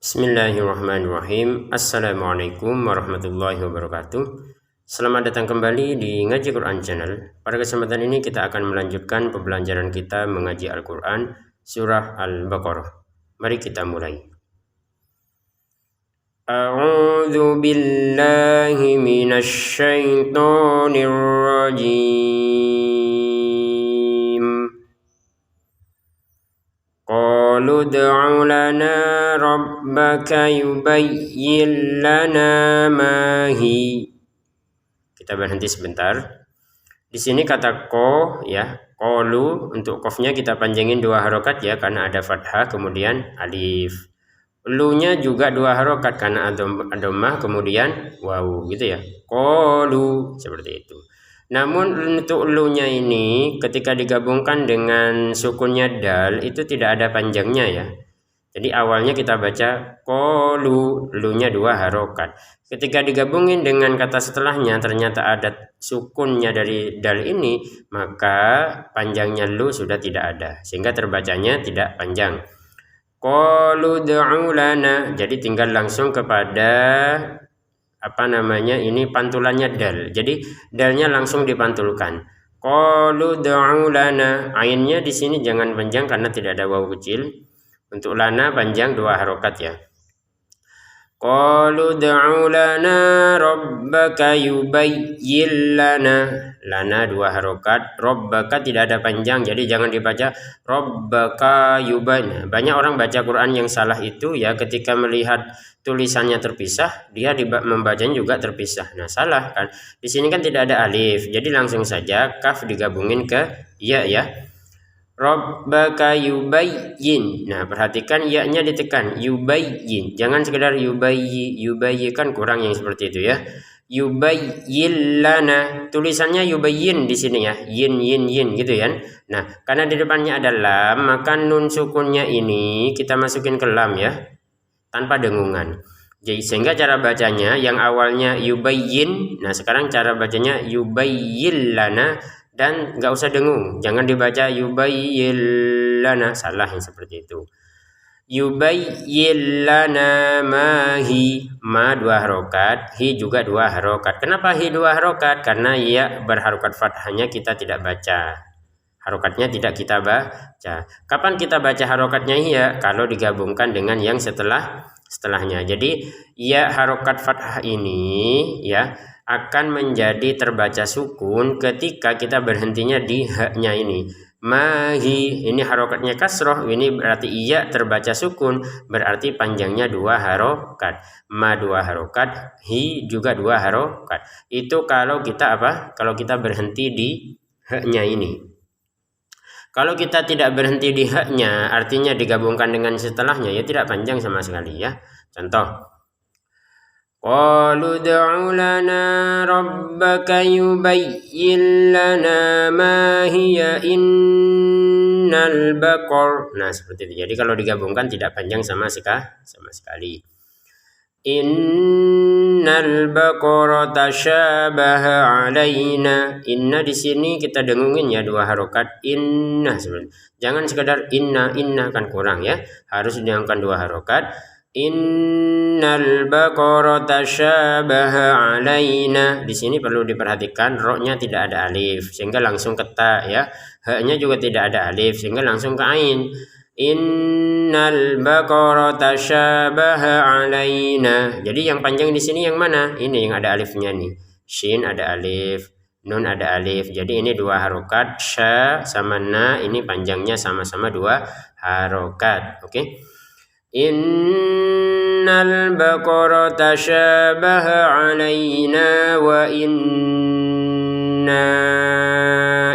Bismillahirrahmanirrahim. Assalamualaikum warahmatullahi wabarakatuh. Selamat datang kembali di Ngaji Quran Channel. Pada kesempatan ini kita akan melanjutkan pembelajaran kita mengaji Al-Quran Surah Al-Baqarah. Mari kita mulai. A'udzu billahi minasy syaithanir rajim. Qalu ud'u lana rabbaka yubayyin lana ma hi. Kita berhenti sebentar. Di sini kata ko ya, qalu untuk qafnya kita panjangin 2 harokat ya karena ada fathah kemudian alif. Lu-nya juga 2 harokat karena dhammah kemudian waw gitu ya. Qalu seperti itu. Namun untuk lu-nya ini ketika digabungkan dengan sukunnya dal itu tidak ada panjangnya ya. Jadi awalnya kita baca qalu, lu-nya 2 harokat. Ketika digabungin dengan kata setelahnya ternyata ada sukunnya dari dal ini, maka panjangnya lu sudah tidak ada sehingga terbacanya tidak panjang. Qalu ud'u lana, jadi tinggal langsung kepada ini pantulannya dal. Jadi dalnya langsung dipantulkan. Qalu ud'u lana, ainnya di sini jangan panjang karena tidak ada waw kecil. Untuk lana panjang 2 harokat ya. Qalu ud'u lana rabbaka yubayyin lana. Lana 2 harokat, rabbaka tidak ada panjang, jadi jangan dibaca rabbaka yubayyin. Banyak orang baca Quran yang salah itu ya, ketika melihat tulisannya terpisah, dia membacanya juga terpisah. Nah, salah kan? Di sini kan tidak ada alif, jadi langsung saja kaf digabungin ke ya ya. Rabbaka yubayyin. Nah, perhatikan ya-nya ditekan, yubayyin. Jangan sekedar yubayyi kan kurang yang seperti itu ya. Yubayyin lana. Tulisannya yubayyin di sini ya. Yin gitu ya. Nah, karena di depannya ada lam, maka nun sukunnya ini kita masukin ke lam ya. Tanpa dengungan. Jadi sehingga cara bacanya yang awalnya yubayyin, nah sekarang cara bacanya yubayyin lana. Dan nggak usah dengung, jangan dibaca yubayyin lana, salah yang seperti itu. Yubayyin lana ma hi, ma 2 harokat, hi juga 2 harokat. Kenapa hi 2 harokat? Karena ya berharokat fathahnya kita tidak baca, harokatnya tidak kita baca. Kapan kita baca harokatnya ya? Kalau digabungkan dengan yang setelahnya. Jadi ya harokat fathah ini ya akan menjadi terbaca sukun ketika kita berhentinya di ha-nya ini. Mahi, ini harokatnya kasroh, ini berarti iya terbaca sukun, berarti panjangnya 2 harokat. Ma 2 harokat, hi juga 2 harokat. Itu kalau kita Kalau kita berhenti di ha-nya ini. Kalau kita tidak berhenti di ha-nya, artinya digabungkan dengan setelahnya, ya tidak panjang sama sekali ya. Contoh. Qalu ud'u lana rabbaka yubayyin lana ma hiya innal baqar. Nah, seperti itu. Jadi kalau digabungkan tidak panjang sama sekali. Innal baqara tashabaha alaina. Inna di sini kita dengungin ya 2 harokat. Inna sebenarnya. Jangan sekedar inna kan kurang ya. Harus diangkat 2 harokat. Innal baqara tashabaha alaina. Di sini perlu diperhatikan ro-nya tidak ada alif sehingga langsung ke ta ya. Ha-nya juga tidak ada alif sehingga langsung ke ain. Innal baqara tashabaha alaina. Jadi yang panjang di sini yang mana? Ini yang ada alifnya nih. Shin ada alif, nun ada alif. Jadi ini 2 harokat, sya sama na ini panjangnya sama-sama 2 harokat. Oke. Innal baqara tashabaha alaina wa inna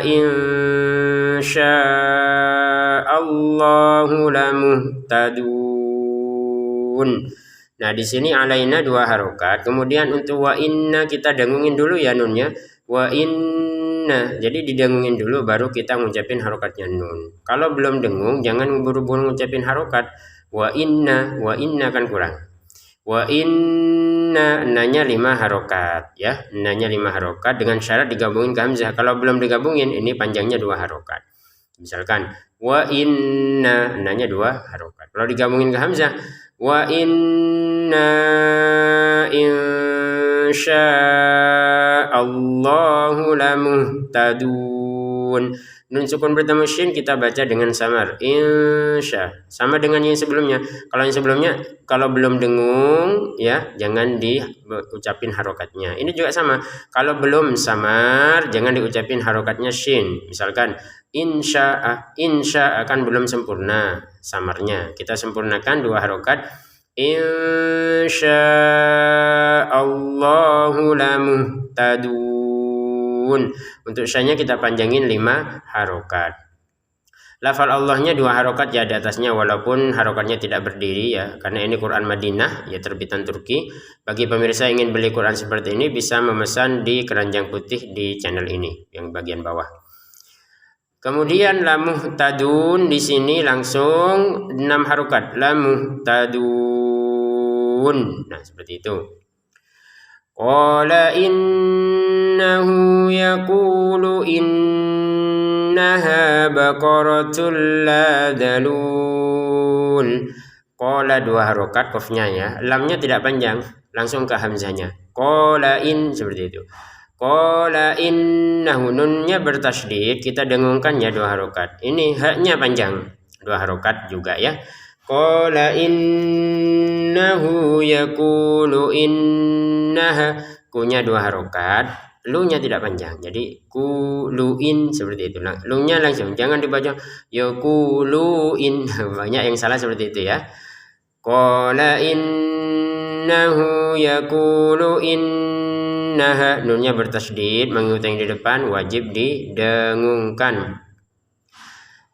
insya'allahu lamuhtadun. Nah, di sini alaina 2 harokat. Kemudian untuk wa inna kita dengungin dulu ya nunnya. Wa inna. Jadi didengungin dulu baru kita ngucapin harokatnya nun. Kalau belum dengung jangan buru-buru ngucapin harokat. Wa inna kan kurang. Wa inna nanya 5 harokat ya. Nanya 5 harokat dengan syarat digabungin ke hamzah. Kalau belum digabungin ini panjangnya 2 harokat. Misalkan wa inna nanya 2 harokat. Kalau digabungin ke hamzah Wa inna insya'allahu lamuhtadun. Nun sukun bertemu shin kita baca dengan samar. Insya. Sama dengan yang sebelumnya. Kalau yang sebelumnya kalau belum dengung ya jangan diucapin harokatnya. Ini juga sama. Kalau belum samar jangan diucapin harokatnya shin. Misalkan insya akan belum sempurna samarnya. Kita sempurnakan 2 harokat. Insya'allahu lamuhtadun. Untuk syanya kita panjangin 5 harokat. Lafal Allahnya 2 harokat ya di atasnya walaupun harokatnya tidak berdiri ya karena ini Quran Madinah ya terbitan Turki. Bagi pemirsa yang ingin beli Quran seperti ini bisa memesan di keranjang putih di channel ini yang bagian bawah. Kemudian lamuhtadun di sini langsung 6 harokat lamuhtadun. Nah seperti itu. Qala innahu yaqulu innaha baqaratul la dalul. Qala 2 harokat qafnya ya. Lamnya tidak panjang, langsung ke hamzahnya. Qala in seperti itu. Qala innahu nunnya bertasydid, kita dengungkannya 2 harokat. Ini haknya panjang, 2 harokat juga ya. Qala innahu yaqulu innaha, kunya 2 harokat, lu-nya tidak panjang. Jadi kuluin seperti itu. Lu-nya langsung, jangan dibaca yaquluin. Banyak yang salah seperti itu ya. Qala innahu yaqulu innaha, nunnya bertasydid, mengikuti yang di depan wajib didengungkan.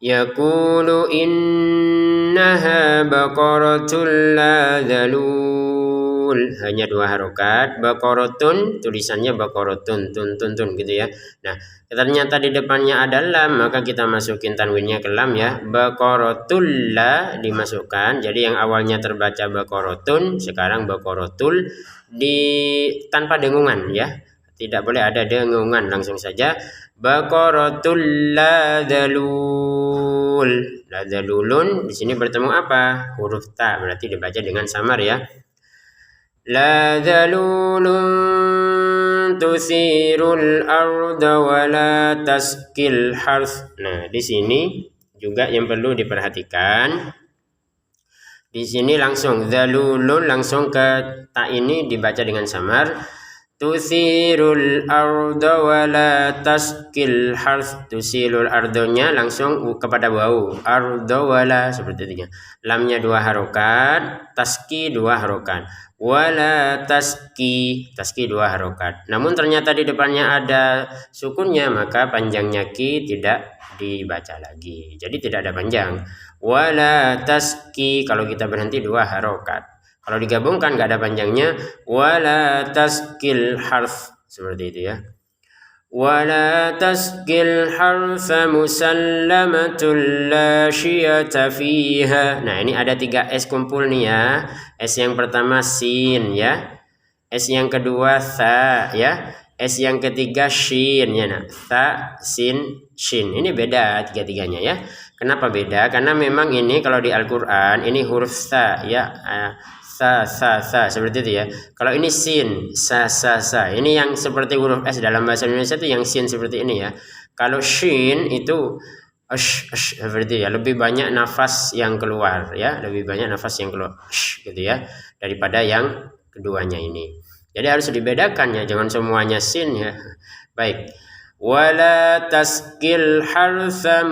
Yaqulu innaha baqaratul la dalul, hanya 2 harokat. Baqaratun tulisannya baqaratun, tun gitu ya. Nah ternyata di depannya ada lam, maka kita masukin tanwinnya ke lam ya. Baqaratul la dimasukkan, jadi yang awalnya terbaca baqaratun sekarang baqaratul tanpa dengungan ya. Tidak boleh ada dengungan, langsung saja baqaratul la dalul. La dalulun di sini bertemu apa? Huruf ta, berarti dibaca dengan samar ya. La dalulun tusirul arda wa la taskil harth. Nah, di sini juga yang perlu diperhatikan. Di sini langsung dalulun langsung ke ta ini dibaca dengan samar. Tusirul arda wa la taskil harth. Tusirul ardonya langsung kepada wawu. Arda wa la seperti itu. Lamnya 2 harokat, taski 2 harokat. Wala taski 2 harokat. Namun ternyata di depannya ada sukunnya, maka panjangnya ki tidak dibaca lagi. Jadi tidak ada panjang. Wala taski, kalau kita berhenti 2 harokat. Kalau digabungkan nggak ada panjangnya. Wala taskil harf, seperti itu ya. Wala taskil harfa musallamatul la syiyata fiha. Nah ini ada 3 S kumpul nih ya. S yang pertama sin ya. S yang kedua sa ya. S yang ketiga shin ya. Nah sa sin shin. Ini beda 3-3-nya ya. Kenapa beda? Karena memang ini kalau di Al-Quran ini huruf sa ya. Sa seperti itu ya. Kalau ini sin sa. Ini yang seperti huruf S dalam bahasa Indonesia itu yang sin seperti ini ya. Kalau shin itu seperti ya, lebih banyak nafas yang keluar ya, lebih banyak nafas yang keluar gitu ya daripada yang keduanya ini. Jadi harus dibedakan ya, jangan semuanya sin ya. Baik. Wala taskil harsa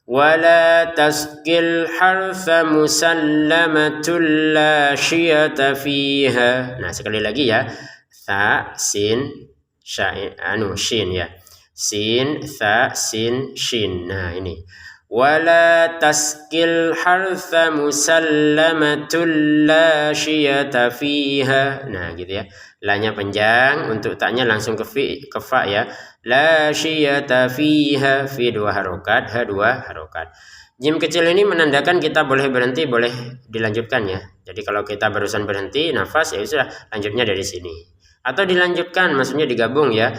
wala taskil harsa musallamatul la syiyata fiha. Nah sekali lagi ya, sa sin shin ya, sin sa sin shin. Nah ini wala taskil harsa musallamatul la syiyata fiha. Nah gitu ya, lanya panjang, untuk taknya langsung ke fa ya. La syiyata fiha, fi 2 harokat, ha 2 harokat. Jim kecil ini menandakan kita boleh berhenti, boleh dilanjutkan ya. Jadi kalau kita barusan berhenti nafas ya sudah, lanjutnya dari sini. Atau dilanjutkan, maksudnya digabung ya.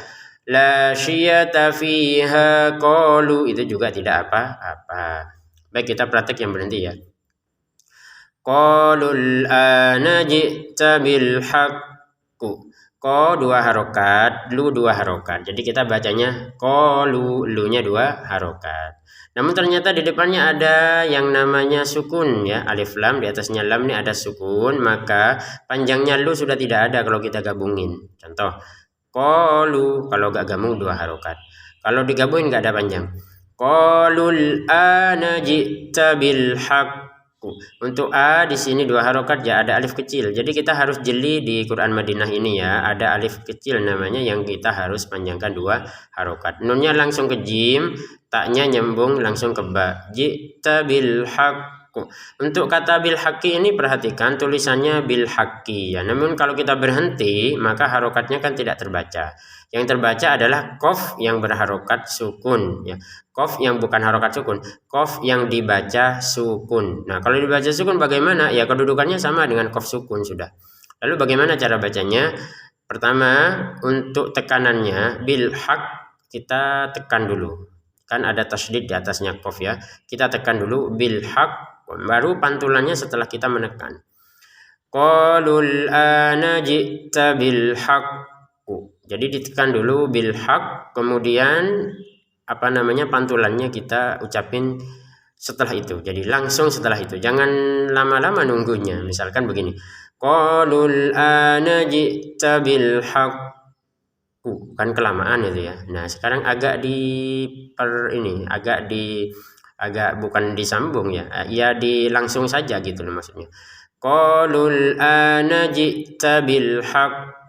La syiyata fiha qalu, itu juga tidak apa-apa. Baik, kita praktek yang berhenti ya. Qalul ana ji'ta bil haqqu. Ko dua harokat, lu dua harokat. Jadi kita bacanya qalu, lu-nya dua harokat. Namun ternyata di depannya ada yang namanya sukun ya, alif lam, di atasnya lam ini ada sukun, maka panjangnya lu sudah tidak ada kalau kita gabungin. Contoh, qalu, kalau gak gabung dua harokat. Kalau digabungin gak ada panjang. Qalul ana ji'ta bil haqq. Untuk a di sini dua harokat ya, ada alif kecil. Jadi kita harus jeli di Quran Madinah ini ya, ada alif kecil namanya yang kita harus panjangkan dua harokat. Nunnya langsung ke jim, taknya nyambung langsung ke ba. Ji'ta bil haqqu. Untuk kata bil haqqi ini perhatikan tulisannya bil haqqi ya. Namun kalau kita berhenti maka harokatnya kan tidak terbaca. Yang terbaca adalah kof yang berharokat sukun ya. Kof yang bukan harokat sukun, kof yang dibaca sukun. Nah, kalau dibaca sukun bagaimana? Ya kedudukannya sama dengan kof sukun sudah. Lalu bagaimana cara bacanya? Pertama, untuk tekanannya bil haq kita tekan dulu. Kan ada tasydid di atasnya kof ya. Kita tekan dulu bil haq, baru pantulannya setelah kita menekan. Qalul ana ji'ta bil haq. Jadi ditekan dulu bil haq, kemudian pantulannya kita ucapin setelah itu. Jadi langsung setelah itu. Jangan lama-lama nunggunya. Misalkan begini. Qalul ana ji'ta bil haq. Kan kelamaan itu ya. Nah, sekarang agak bukan disambung ya. Ya langsung saja gitu loh maksudnya. Qalul ana ji'ta bil haq.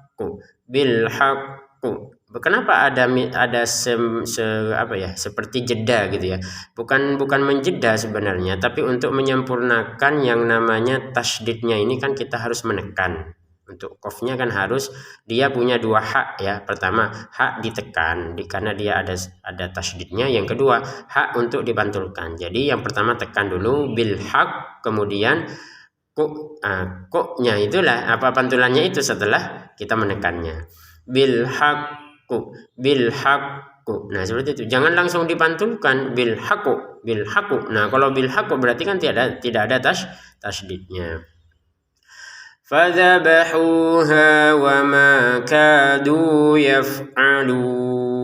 Bil haqqu. Kenapa ada seperti jeda gitu ya? Bukan menjeda sebenarnya, tapi untuk menyempurnakan yang namanya tasydidnya ini kan kita harus menekan. Untuk qafnya kan harus dia punya dua hak ya. Pertama, hak ditekan karena dia ada tasydidnya. Yang kedua, hak untuk dipantulkan. Jadi yang pertama tekan dulu bil haq, kemudian koknya itulah pantulannya itu setelah kita menekannya bil haqqu. Nah seperti itu, jangan langsung dipantulkan bil haqqu. Nah kalau bil haqqu berarti kan tidak ada tasydidnya. Fadzabahuha wa ma kadu yaf'alun.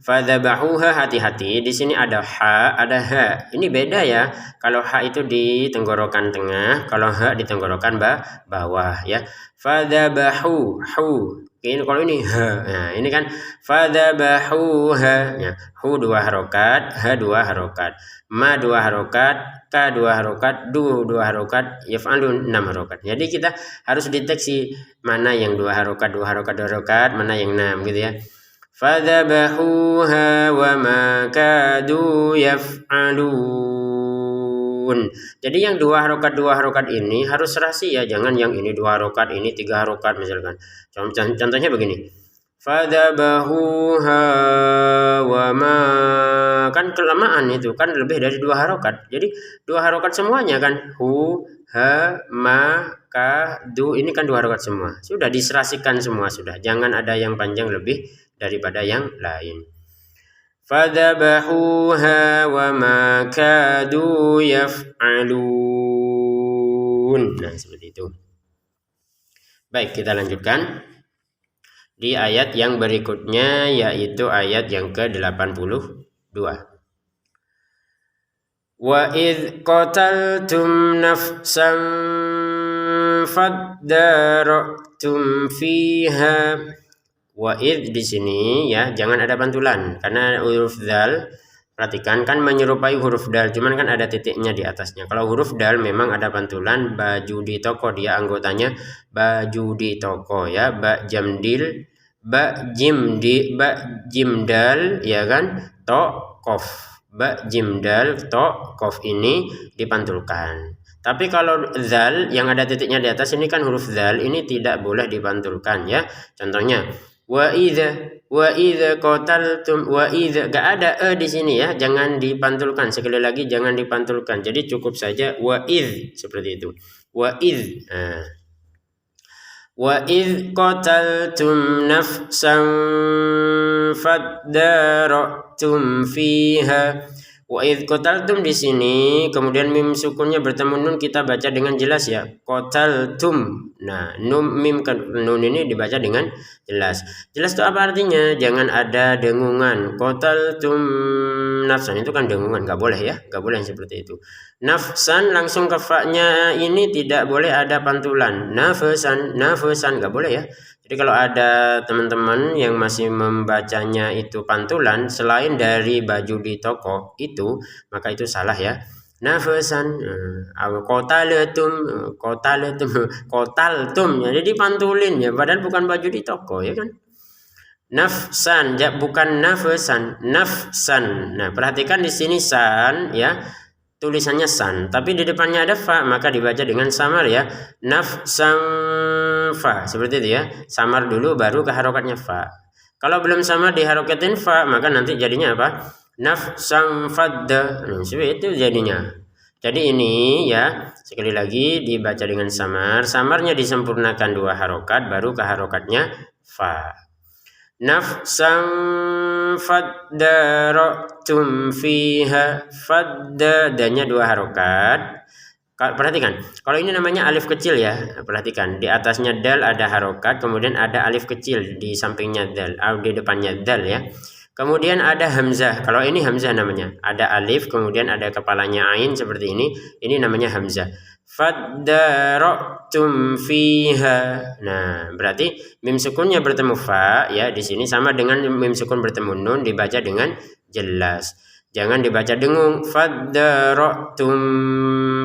Fadzabahuha, hati-hati di sini ada ha, ada ha. Ini beda ya. Kalau ha itu di tenggorokan tengah, kalau ha di tenggorokan bawah ya. Fadzabahu, hu. Ini kalau ini ha. Nah, ini kan fadzabahuha. Ya, hu dua harokat, ha dua harokat, ma dua harokat, ka dua harokat, du dua harokat, yaf'alun 6 harokat. Jadi kita harus deteksi mana yang dua harokat, mana yang 6 gitu ya. Fadzabahuha wa ma kadu yaf'alun. Jadi yang dua harokat ini harus serasi ya, jangan yang ini dua harokat, ini 3 harokat misalkan. Contohnya begini. Fadzabahuha wa ma, kan kelamaan itu kan lebih dari 2 harokat. Jadi 2 harokat semuanya kan, hu, ha, ma, ka, du, ini kan 2 harokat semua. Sudah diserasikan semua sudah. Jangan ada yang panjang lebih daripada yang lain. Fadzabahuha wa ma kadu yaf'alun. Nah, seperti itu. Baik, kita lanjutkan di ayat yang berikutnya, yaitu ayat yang ke-82. Wa idh qataltum nafsan faddara'tum fiha. Wa idh di sini ya, jangan ada pantulan karena huruf dal, perhatikan kan menyerupai huruf dal, cuman kan ada titiknya di atasnya. Kalau huruf dal memang ada pantulan, baju di toko, dia anggotanya baju di toko ya, ba jamdil, ba jimdal ya kan, to kof, ba jimdal to kof ini dipantulkan. Tapi kalau zal yang ada titiknya di atas ini kan huruf zal, ini tidak boleh dipantulkan ya. Contohnya wa idza qataltum, wa idza, gak ada di sini ya, jangan dipantulkan. Sekali lagi jangan dipantulkan. Jadi cukup saja wa idz seperti itu. Wa idz. Wa idz qataltum nafsan faddara'tum fiha. Wa idh qataltum di sini kemudian mim sukunnya bertemu nun kita baca dengan jelas ya. Qataltum. Nah, mim nun ini dibaca dengan jelas. Jelas itu apa artinya? Jangan ada dengungan. Qataltum nafsan itu kan dengungan, enggak boleh ya. Enggak boleh yang seperti itu. Nafsan langsung ke fa-nya ini tidak boleh ada pantulan. Nafsan enggak boleh ya. Jadi kalau ada teman-teman yang masih membacanya itu pantulan selain dari baju di toko itu, maka itu salah ya. Nafsan, kotaltum, jadi dipantulin ya, padahal bukan baju di toko ya kan. Nafsan, ya bukan nafsan, nafsan. Nah perhatikan di sini san ya. Tulisannya san, tapi di depannya ada fa, maka dibaca dengan samar ya. Nafsan fa, seperti itu ya. Samar dulu baru ke harokatnya fa. Kalau belum samar diharokatin fa, maka nanti jadinya apa? Nafsan fadda. Itu jadinya. Jadi ini ya, sekali lagi dibaca dengan samar. Samarnya disempurnakan 2 harokat, baru ke harokatnya fa. Nafsan faddarotum fiha, fadda danya 2 harokat. Perhatikan, kalau ini namanya alif kecil ya, perhatikan di atasnya dal ada harokat, kemudian ada alif kecil di sampingnya dal, di depannya dal ya. Kemudian ada hamzah, kalau ini hamzah namanya, ada alif kemudian ada kepalanya ain seperti ini namanya hamzah. Faddarotum fiha. Nah, berarti mim sukunnya bertemu fa ya di sini sama dengan mim sukun bertemu nun dibaca dengan jelas. Jangan dibaca dengung. Faddarotum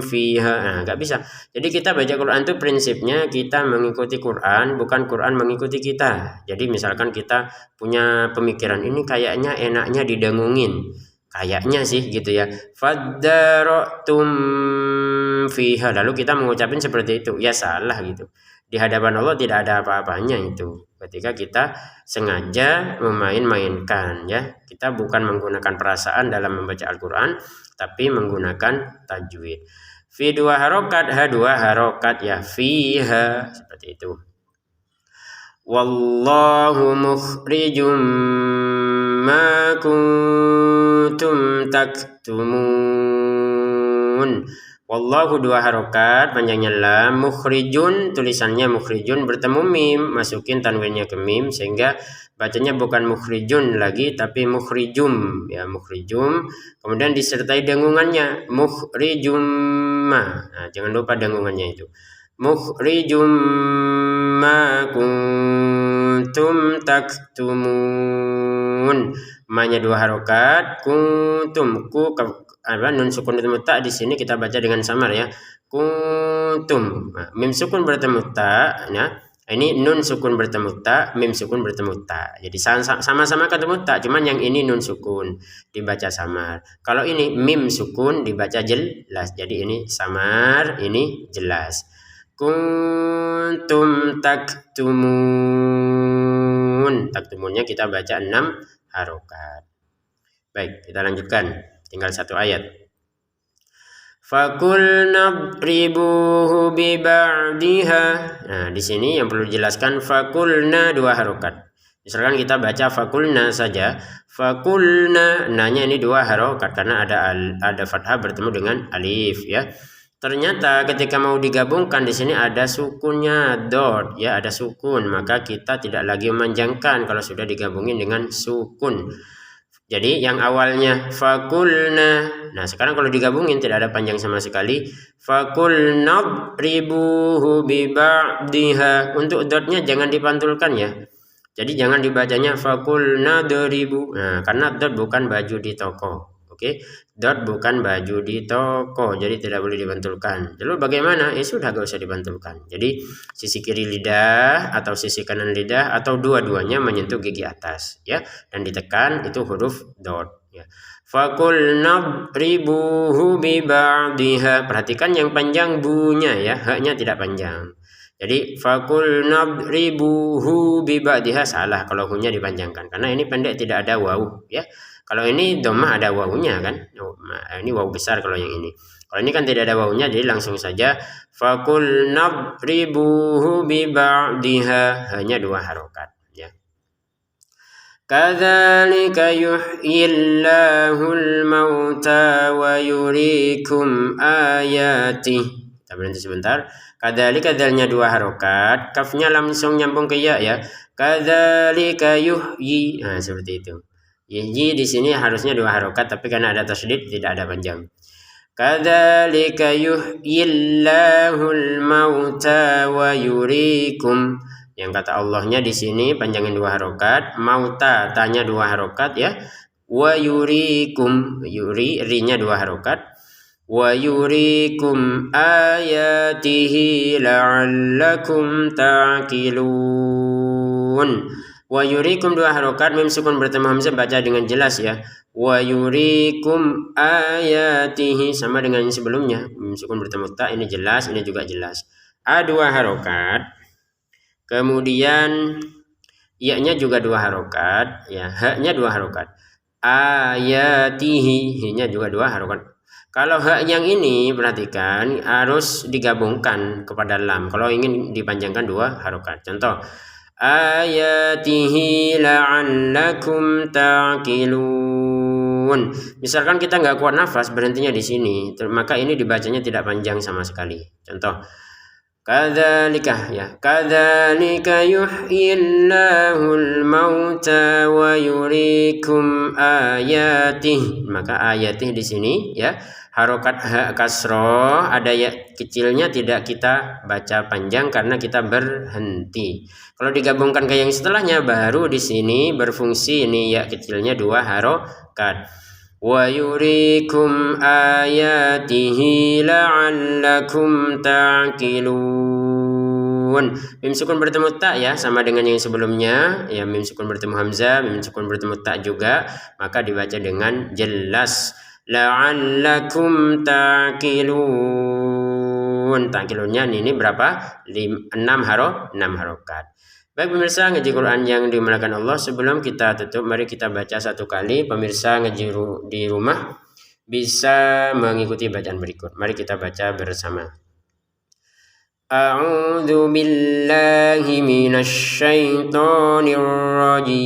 fiha. Nah, enggak bisa. Jadi kita baca Quran itu prinsipnya kita mengikuti Quran, bukan Quran mengikuti kita. Jadi misalkan kita punya pemikiran ini kayaknya enaknya didengungin. Kayaknya sih gitu ya. Faddarotum fiha, lalu kita mengucapin seperti itu, ya salah gitu. Di hadapan Allah tidak ada apa-apanya itu ketika kita sengaja memain-mainkan ya. Kita bukan menggunakan perasaan dalam membaca Al-Quran, tapi menggunakan tajwid. Fi 2 harokat, ha 2 harokat ya, fiha seperti itu. Wallahu mukhrijum ma kuntum taktumun. Wallahu 2 harokat, panjangnya lam, mukhrijun tulisannya mukhrijun bertemu mim, masukin tanwinnya ke mim sehingga bacanya bukan mukhrijun lagi tapi mukhrijum ya, mukhrijum. Kemudian disertai dengungannya mukhrijum ma. Nah, jangan lupa dengungannya itu. Mukhrijum ma kuntum taktumun. Ma-nya 2 harokat, kuntum nun sukun bertemu ta di sini kita baca dengan samar ya. Kuntum. Nah, mim sukun bertemu ta ya. Ini nun sukun bertemu ta, mim sukun bertemu ta. Jadi sama-sama ketemu ta, cuman yang ini nun sukun dibaca samar. Kalau ini mim sukun dibaca jelas. Jadi ini samar, ini jelas. Kuntum taktumun. Taktumunnya kita baca 6 harokat. Baik, kita lanjutkan. Tinggal 1 ayat. Fakulna dribuhu bi ba'diha. Nah, di sini yang perlu dijelaskan fakulna 2 harokat. Misalkan kita baca fakulna saja, fakulna, nanya ini 2 harokat karena ada fathah bertemu dengan alif ya. Ternyata ketika mau digabungkan di sini ada sukunnya dot ya, ada sukun, maka kita tidak lagi memanjangkan kalau sudah digabungin dengan sukun. Jadi yang awalnya fakulna, nah sekarang kalau digabungin tidak ada panjang sama sekali. Fakulna ribuhu bi ba'diha. Untuk dotnya jangan dipantulkan ya. Jadi jangan dibacanya fakulna doribu. Nah, karena dot bukan baju di toko. Oke, dot bukan baju di toko, jadi tidak boleh dipantulkan. Lalu bagaimana? Sudah gak usah dipantulkan. Jadi sisi kiri lidah atau sisi kanan lidah atau dua-duanya menyentuh gigi atas, ya, dan ditekan itu huruf dot. Ya. Fakulna ribuhu bi ba'diha. Perhatikan yang panjang bunya ya, haknya tidak panjang. Jadi fakulna ribuhu bi ba'diha salah kalau hunya dipanjangkan karena ini pendek tidak ada waw ya. Kalau ini dhammah ada wawunya kan. Ini waw besar kalau yang ini. Kalau ini kan tidak ada wawunya jadi langsung saja fakul nadribuhu bi ba'diha, hanya 2 harokat ya. Kadzalika yuhyillahu al-mauta wa yuriikum ayatih. Kita berhenti sebentar. Kadzalika dalnya 2 harokat, kafnya langsung nyambung ke ya ya. Kadzalika yuhyi. Nah, seperti itu. Yuhyi di sini harusnya 2 harokat, tapi karena ada tasydid tidak ada panjang. Kadzalika yuhyillahu al-mauta wa yuriikum. Yang kata Allahnya di sini panjangin 2 harokat, mauta tanya 2 harokat ya. Wa yurikum, yuri rinya 2 harokat. Wa yurikum ayatihi la'allakum ta'qilun. Wa yurikum 2 harokat, mim sukun bertemu hamzah, baca dengan jelas ya. Wa yurikum ayatihi sama dengan yang sebelumnya, mim sukun bertemu ta, ini jelas, ini juga jelas. A 2 harokat. Kemudian ya-nya juga 2 harokat, ya, ha-nya 2 harokat. Ayatihi, hi-nya juga 2 harokat. Kalau ha yang ini perhatikan harus digabungkan kepada lam. Kalau ingin dipanjangkan 2 harokat. Contoh, ayatihi la'allakum ta'qilun. Misalkan kita nggak kuat nafas, berhentinya di sini, maka ini dibacanya tidak panjang sama sekali. Contoh, kadzalika ya, kadzalika yuhyillahul mauta wa yuriikum ayatih. Maka ayatih di sini ya, harokat ha kasroh, ada ya kecilnya tidak kita baca panjang karena kita berhenti. Kalau digabungkan ke yang setelahnya baru di sini berfungsi ini ya kecilnya 2 harokat. Wa yuriikum ayatihi la'allakum ta'qilun. Mim sukun bertemu ta ya, sama dengan yang sebelumnya ya, mim sukun bertemu hamzah, mim sukun bertemu ta juga, maka dibaca dengan jelas. La'allakum ta'qilun. Ta'qilunnya ini berapa? 6 harokat. Baik pemirsa ngaji Quran yang dimuliakan Allah, sebelum kita tutup mari kita baca 1 kali. Pemirsa ngaji di rumah bisa mengikuti bacaan berikut. Mari kita baca bersama. A'udzu billahi minasy syaithanir rajim.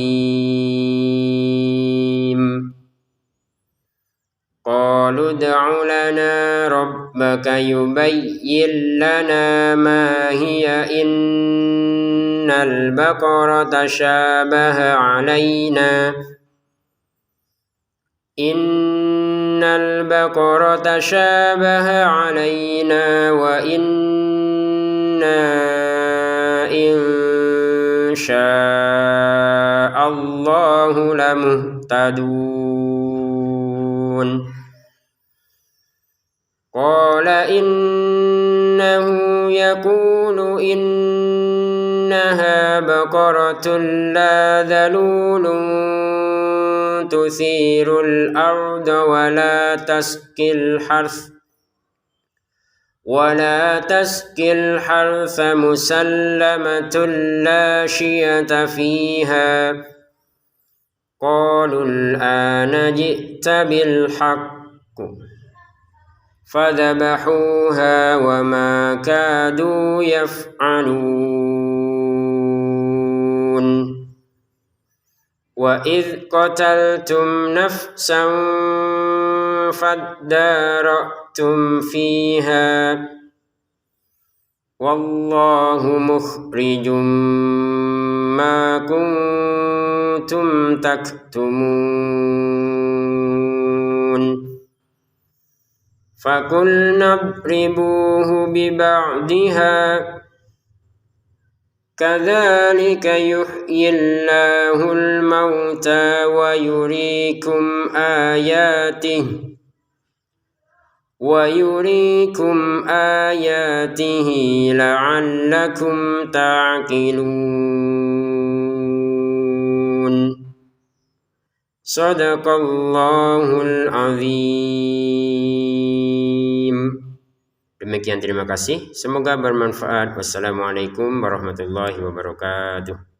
Qalu ud'u lana rabbaka yubayyin lana ma hiya innal baqara tashabaha 'alaina wa inna insya'allahu lamuhtadun. Qala innahu yaqulu innaha baqaratun la dhalulun tuthirul arda wa la taskil hartha musallamatun la shiyata fiha. Qalu al-ana ji'ta bil haqq fadhabahuha wa ma kadu yaf'alun. Wa idh qataltum nafsan faddara'tum fiha wallahu mukhrijum ma kuntum taktumun. Fakulna idribuhu biba'diha kadzalika yuhyillahul mauta wa yuriikum ayatihi la'allakum ta'qilun. Shadaqallahul azim. Demikian, terima kasih. Semoga bermanfaat. Wassalamualaikum warahmatullahi wabarakatuh.